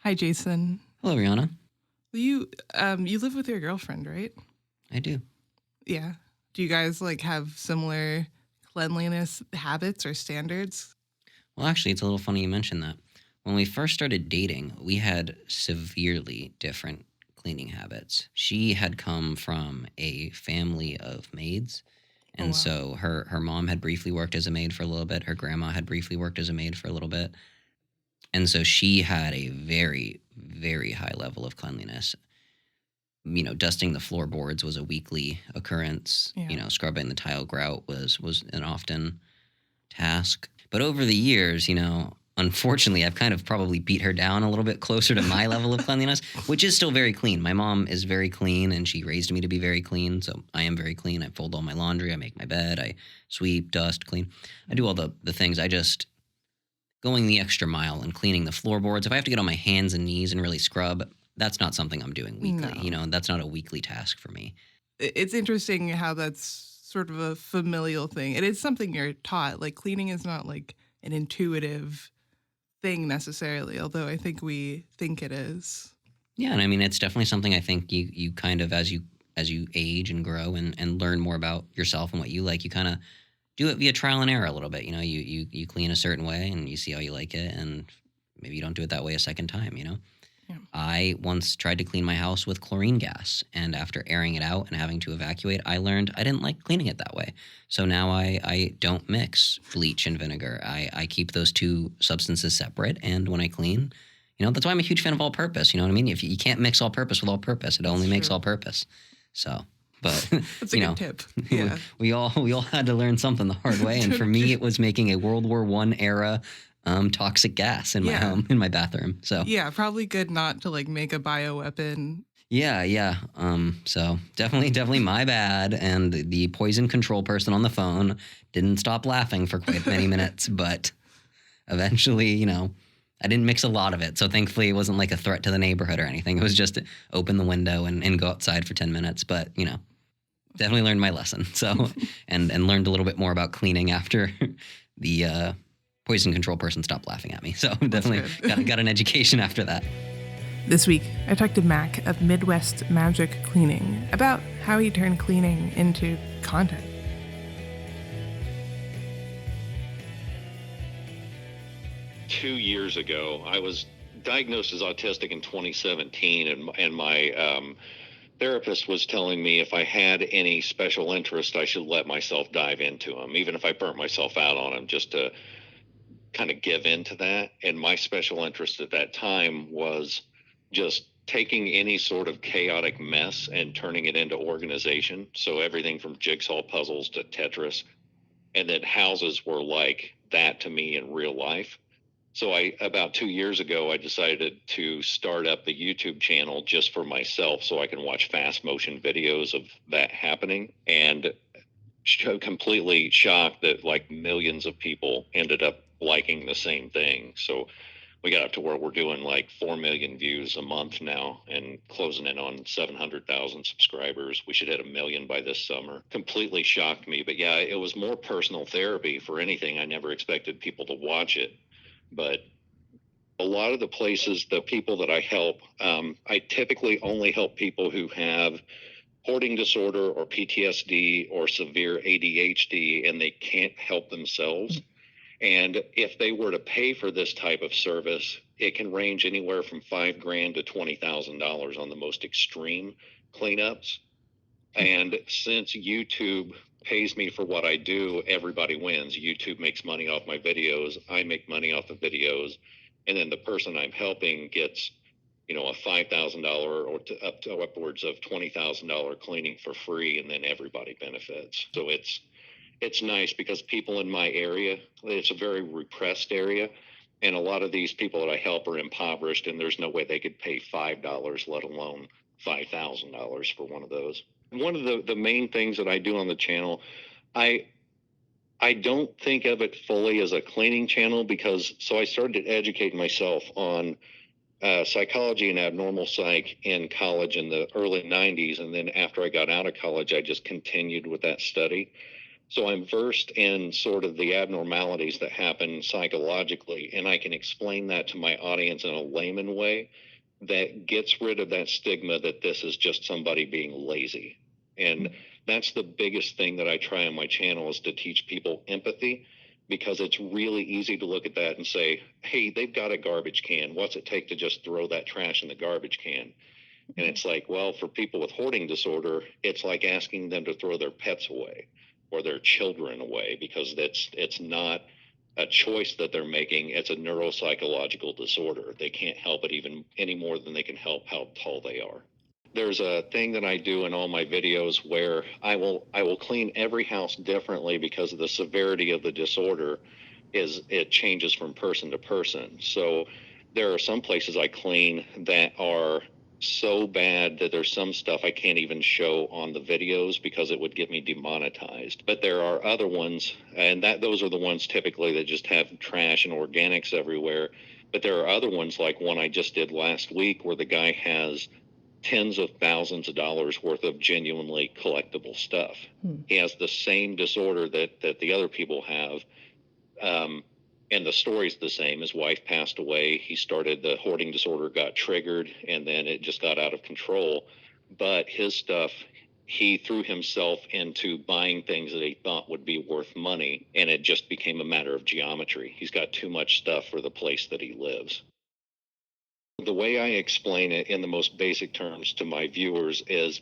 Hi, Jason. Hello, Rihanna. Well, you live with your girlfriend, right? I do. Yeah. Do you guys like have similar cleanliness habits or standards? Well, actually, it's a little funny you mentioned that. When we first started dating, we had severely different cleaning habits. She had come from a family of maids, Oh and wow. so her mom had briefly worked as a maid for a little bit. Her grandma had briefly worked as a maid for a little bit. And so she had a very, very high level of cleanliness. Dusting the floorboards was a weekly occurrence. Yeah. Scrubbing the tile grout was an often task. But over the years, unfortunately, I've kind of probably beat her down a little bit closer to my level of cleanliness, which is still very clean. My mom is very clean, and she raised me to be very clean. So I am very clean. I fold all my laundry. I make my bed. I sweep, dust, clean. I do all the things. I just going the extra mile and cleaning the floorboards. If I have to get on my hands and knees and really scrub, that's not something I'm doing weekly. No. That's not a weekly task for me. It's interesting how that's sort of a familial thing. It is something you're taught. Like cleaning is not like an intuitive thing necessarily, although I think we think it is. Yeah, and I mean it's definitely something I think you kind of as you age and grow and learn more about yourself and what you like, you kind of do it via trial and error a little bit. You clean a certain way and you see how you like it, and maybe you don't do it that way a second time. Yeah. I once tried to clean my house with chlorine gas, and after airing it out and having to evacuate, I learned I didn't like cleaning it that way. So now I don't mix bleach and vinegar. I keep those two substances separate, and when I clean, that's why I'm a huge fan of all-purpose. You know what I mean? If you can't mix all-purpose with all-purpose, it only makes all-purpose. So, but That's a good tip. Yeah. we all had to learn something the hard way, and for me, it was making a World War I era toxic gas in my home, in my bathroom. So yeah, probably good not to like make a bioweapon. Yeah. So definitely my bad. And the poison control person on the phone didn't stop laughing for quite many minutes, but eventually, I didn't mix a lot of it. So thankfully it wasn't like a threat to the neighborhood or anything. It was just open the window and go outside for 10 minutes. But, definitely learned my lesson. So, and learned a little bit more about cleaning after the poison control person stopped laughing at me. So definitely got an education after that. This week, I talked to Mac of Midwest Magic Cleaning about how he turned cleaning into content. Two years ago, I was diagnosed as autistic in 2017, and my therapist was telling me if I had any special interest, I should let myself dive into them, even if I burnt myself out on them, just to kind of give into that. And my special interest at that time was just taking any sort of chaotic mess and turning it into organization. So everything from jigsaw puzzles to Tetris, and that houses were like that to me in real life. So about 2 years ago, I decided to start up the YouTube channel just for myself so I can watch fast motion videos of that happening, and completely shocked that like millions of people ended up liking the same thing. So we got up to where we're doing like 4 million views a month now and closing in on 700,000 subscribers. We should hit 1 million by this summer. Completely shocked me. But yeah, it was more personal therapy for anything. I never expected people to watch it. But a lot of the places, the people that I help, I typically only help people who have hoarding disorder or PTSD or severe ADHD, and they can't help themselves. And if they were to pay for this type of service, it can range anywhere from $5,000 to $20,000 on the most extreme cleanups. And since YouTube pays me for what I do, everybody wins. YouTube makes money off my videos. I make money off the videos. And then the person I'm helping gets, a $5,000 or up to upwards of $20,000 cleaning for free. And then everybody benefits. So it's nice because people in my area, it's a very repressed area. And a lot of these people that I help are impoverished, and there's no way they could pay $5, let alone $5,000 for one of those. One of the main things that I do on the channel, I don't think of it fully as a cleaning channel because I started educating myself on psychology and abnormal psych in college in the early 90s. And then after I got out of college, I just continued with that study. So I'm versed in sort of the abnormalities that happen psychologically, and I can explain that to my audience in a layman way that gets rid of that stigma that this is just somebody being lazy. And that's the biggest thing that I try on my channel, is to teach people empathy, because it's really easy to look at that and say, hey, they've got a garbage can. What's it take to just throw that trash in the garbage can? And it's like, well, for people with hoarding disorder, it's like asking them to throw their pets away or their children away, because it's not a choice that they're making. It's a neuropsychological disorder. They can't help it even any more than they can help how tall they are. There's a thing that I do in all my videos where I will clean every house differently, because of the severity of the disorder is it changes from person to person. So there are some places I clean that are so bad that there's some stuff I can't even show on the videos because it would get me demonetized. But there are other ones, and those are the ones typically that just have trash and organics everywhere. But there are other ones, like one I just did last week, where the guy has tens of thousands of dollars worth of genuinely collectible stuff. He has the same disorder that the other people have. And the story's the same. His wife passed away. He started, the hoarding disorder got triggered, and then it just got out of control. But his stuff, he threw himself into buying things that he thought would be worth money, and it just became a matter of geometry. He's got too much stuff for the place that he lives. The way I explain it in the most basic terms to my viewers is,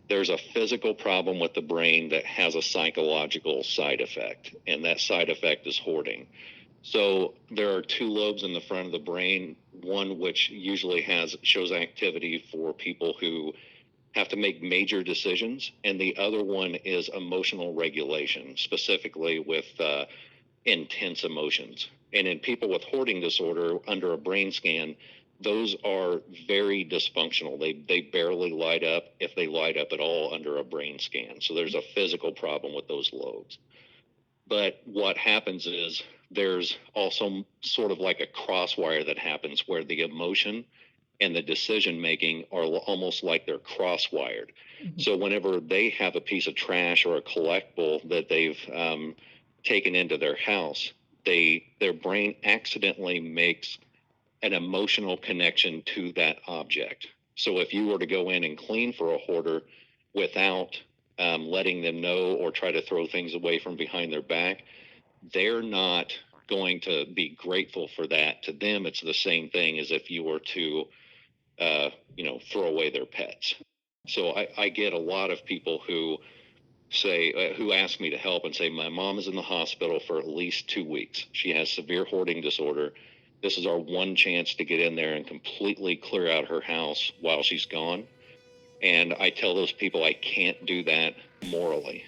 there's a physical problem with the brain that has a psychological side effect, and that side effect is hoarding. So there are two lobes in the front of the brain, one which usually shows activity for people who have to make major decisions, and the other one is emotional regulation, specifically with intense emotions. And in people with hoarding disorder, under a brain scan, those are very dysfunctional. They barely light up, if they light up at all, under a brain scan. So there's a physical problem with those lobes. But what happens is, there's also sort of like a crosswire that happens, where the emotion and the decision making are almost like they're crosswired. So whenever they have a piece of trash or a collectible that they've taken into their house, their brain accidentally makes an emotional connection to that object. So if you were to go in and clean for a hoarder without letting them know, or try to throw things away from behind their back, they're not going to be grateful for that. To them, it's the same thing as if you were to, throw away their pets. So I get a lot of people who say, who ask me to help and say, my mom is in the hospital for at least 2 weeks. She has severe hoarding disorder. This is our one chance to get in there and completely clear out her house while she's gone. And I tell those people I can't do that morally.